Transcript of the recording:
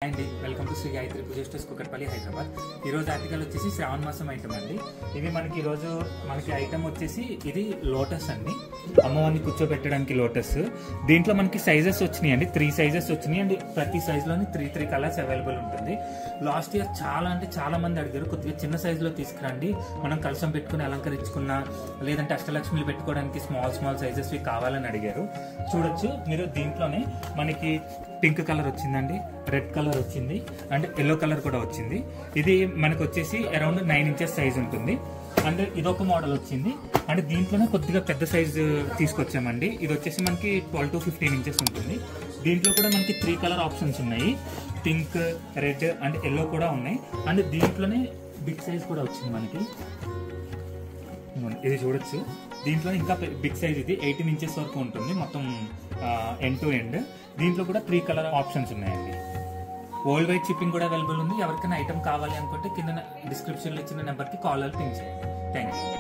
అండి welcome to Shri Gayatri Puja stores Kukatpally Hyderabad. ఈరోజు article వచ్చేసి శ్రావణ మాసం ఐటమ్ అండి. ఇది మనకి ఈరోజు ఐటమ్ వచ్చేసి ఇది లోటస్ అండి, అమ్మవారిని కూర్చోబెట్టడానికి లోటస్. దీంట్లో మనకి సైజెస్ వచ్చినాయి అండి, 3 సైజెస్ వచ్చినాయి అండి. ప్రతి సైజులోని 3 కలర్స్ అవైలబుల్ ఉంటుంది. లాస్ట్ ఇయర్ చాలా మంది అడిగారు, కొద్దిగా చిన్న సైజులో తీసుకురండి, మనం కలసం పెట్టుకుని అలంకరించుకున్న లేదంటే అష్టలక్ష్మిలు పెట్టుకోవడానికి స్మాల్ సైజెస్ కావాలని అడిగారు. చూడొచ్చు మీరు, దీంట్లోనే మనకి పింక్ కలర్ వచ్చిందండి, రెడ్ కలర్ వచ్చింది అండ్ ఎల్లో కలర్ కూడా వచ్చింది. ఇది మనకు వచ్చేసి అరౌండ్ 9 ఇంచెస్ సైజ్ ఉంటుంది. అండ్ ఇదొక మోడల్ వచ్చింది అండ్ దీంట్లోనే కొద్దిగా పెద్ద సైజు తీసుకొచ్చామండి. ఇది వచ్చేసి మనకి 12 to 15 ఇంచెస్ ఉంటుంది. దీంట్లో కూడా మనకి 3 కలర్ ఆప్షన్స్ ఉన్నాయి, పింక్, రెడ్ అండ్ ఎల్లో కూడా ఉన్నాయి. అండ్ దీంట్లోనే బిగ్ సైజ్ కూడా వచ్చింది మనకి. ఇది చూడొచ్చు, దీంట్లో ఇంకా బిగ్ సైజ్, ఇది 18 ఇంచెస్ వరకు ఉంటుంది మొత్తం ఎండ్ టు ఎండ్. దీంట్లో కూడా 3 కలర్ ఆప్షన్స్ ఉన్నాయండి. వరల్డ్ వైడ్ షిప్పింగ్ కూడా అవైలబుల్ ఉంది. ఎవరికైనా ఐటమ్ కావాలి అనుకుంటే కింద డిస్క్రిప్షన్లో ఇచ్చిన నెంబర్కి కాల్ పింక్ చేయండి. Thank you.